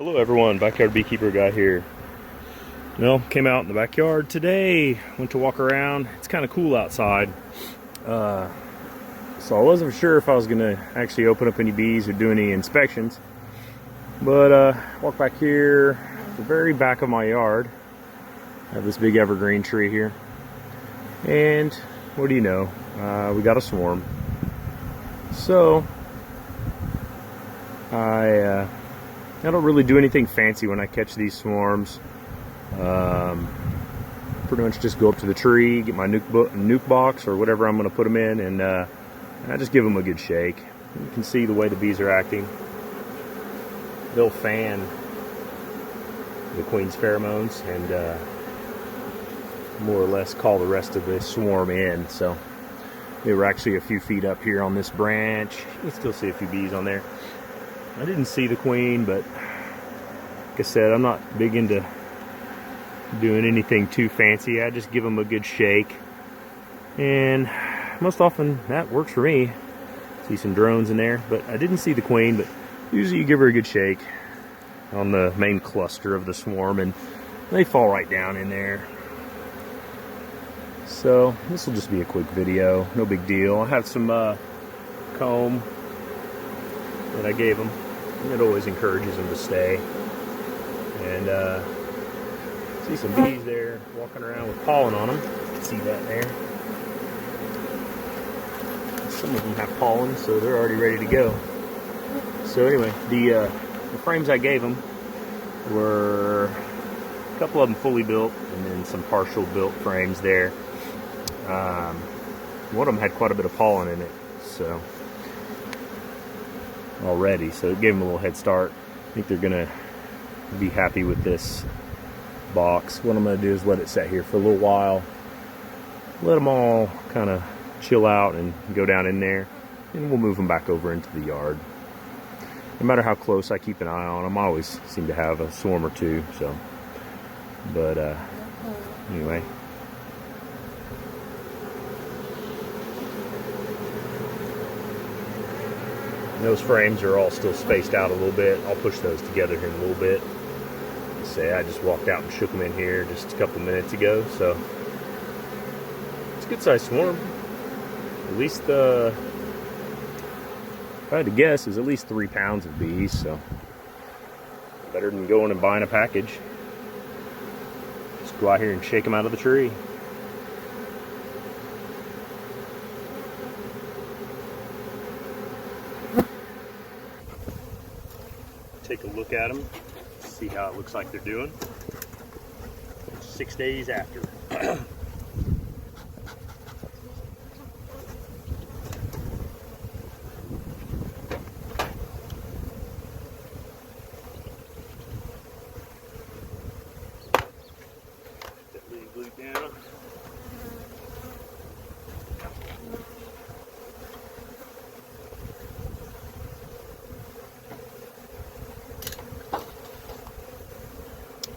Hello everyone, backyard beekeeper guy here. Well, came out in the backyard today, went to walk around. It's kind of cool outside. So I wasn't sure if I was gonna actually open up any bees or do any inspections. But walk back here, the very back of my yard. I have this big evergreen tree here. And what do you know? We got a swarm. So I don't really do anything fancy when I catch these swarms. Pretty much just go up to the tree, get my nuke box or whatever I'm going to put them in, and I just give them a good shake. You can see the way the bees are acting. They'll fan the queen's pheromones and more or less call the rest of the swarm in. So they were actually a few feet up here on this branch. You can still see a few bees on there. I didn't see the queen, but like I said, I'm not big into doing anything too fancy. I just give them a good shake, and most often that works for me. See some drones in there, but I didn't see the queen. But usually you give her a good shake on the main cluster of the swarm and they fall right down in there. So this will just be a quick video, no big deal. I have some comb that I gave them. It always encourages them to stay. And see some bees there walking around with pollen on them. You can see that there. Some of them have pollen, so they're already ready to go. So anyway, the frames I gave them were a couple of them fully built, and then some partial built frames there. One of them had quite a bit of pollen in it, so already, so it gave them a little head start. I think they're gonna be happy with this box. What I'm gonna do is let it sit here for a little while, let them all kind of chill out and go down in there, and we'll move them back over into the yard. No matter how close I keep an eye on them, I always seem to have a swarm or two. So, but anyway. And those frames are all still spaced out a little bit. I'll push those together here in a little bit. Say I just walked out and shook them in here just a couple minutes ago, so it's a good sized swarm. At least if I had to guess, is at least 3 pounds of bees, so better than going and buying a package. Just go out here and shake them out of the tree. Take a look at them, see how it looks like they're doing 6 days after. Glue down.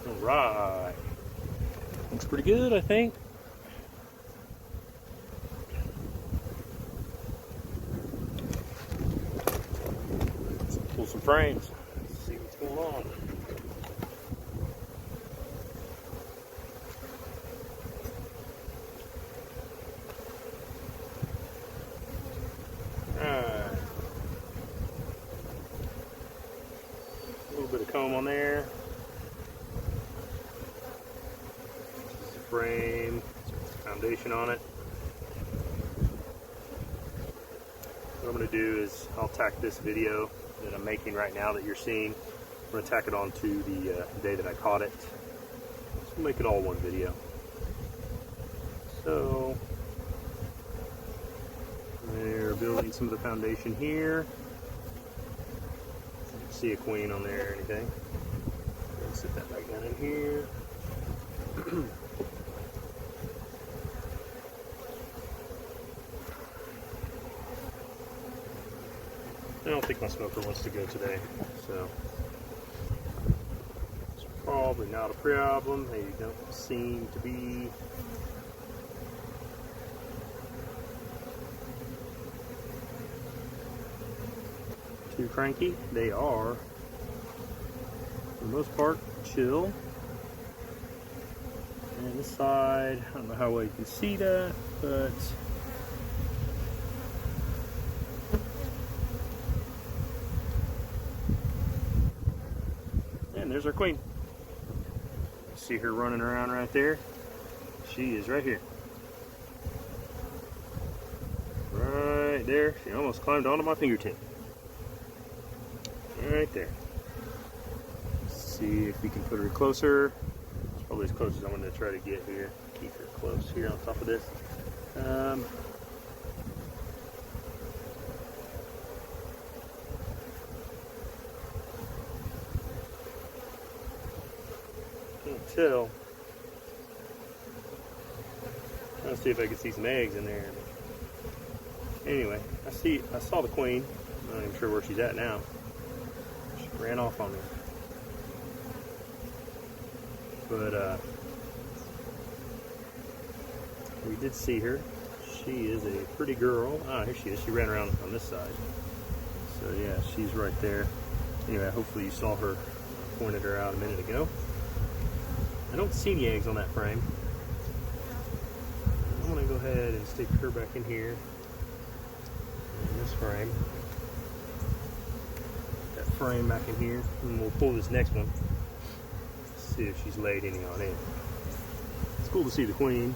Alright. Looks pretty good, I think. Let's pull some frames. Let's see what's going on. Alright. A little bit of comb on there. Frame, foundation on it. What I'm going to do is I'll tack this video that I'm making right now that you're seeing. I'm going to tack it onto the day that I caught it. So we'll make it all one video. So they're building some of the foundation here. You can see a queen on there or anything. Sit that back down in here. I don't think my smoker wants to go today, so it's probably not a problem. They don't seem to be too cranky. They are most part, chill. And this side, I don't know how well you can see that, but and there's our queen. See her running around right there? She is right here. Right there. She almost climbed onto my fingertip. Right there. Let's see if we can put her closer. It's probably as close as I'm going to try to get here. Keep her close here on top of this. Can't tell. Let's see if I can see some eggs in there. Anyway, I saw the queen. I'm not even sure where she's at now. She ran off on me. But we did see her. She is a pretty girl. Ah, here she is. She ran around on this side. So yeah, she's right there. Anyway, hopefully you saw her. I pointed her out a minute ago. I don't see any eggs on that frame. I'm going to go ahead and stick her back in here. In this frame. That frame back in here. And we'll pull this next one. See if she's laid any on in. It's cool to see the queen.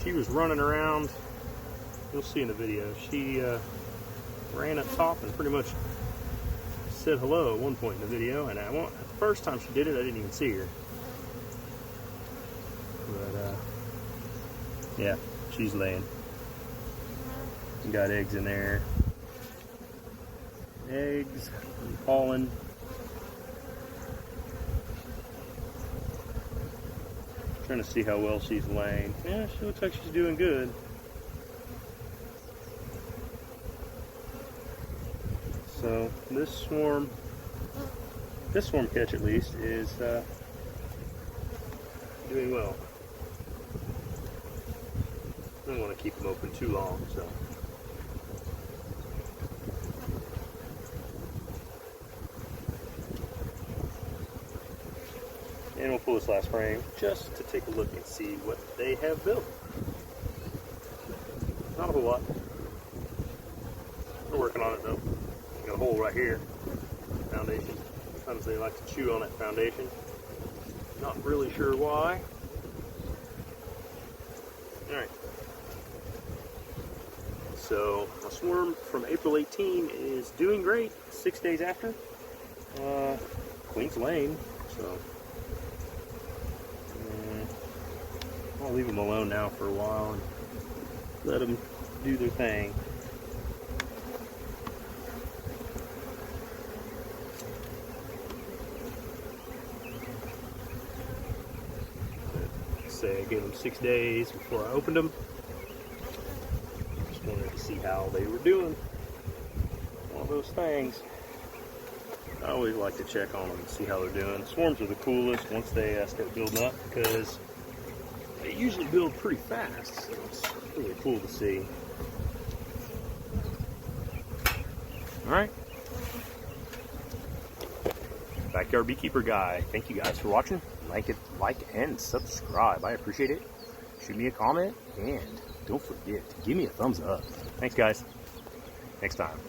She was running around. You'll see in the video. She ran up top and pretty much said hello at one point in the video. And the first time she did it, I didn't even see her. But yeah, she's laying. Got eggs in there. Eggs and pollen. Trying to see how well she's laying. Yeah, she looks like she's doing good. So this swarm catch at least is doing well. I don't want to keep them open too long, so. And we'll pull this last frame just to take a look and see what they have built. Not a whole lot. We're working on it though. Got a hole right here. Foundation. Sometimes they like to chew on that foundation. Not really sure why. Alright. So my swarm from April 18 is doing great. 6 days after. Queen's laying, so I'll leave them alone now for a while and let them do their thing. Say I gave them 6 days before I opened them. Just wanted to see how they were doing. All those things. I always like to check on them and see how they're doing. Swarms are the coolest once they start building up because they usually build pretty fast, so it's really cool to see. Alright. Backyard Beekeeper Guy. Thank you guys for watching. Like and subscribe. I appreciate it. Shoot me a comment and don't forget to give me a thumbs up. Thanks guys. Next time.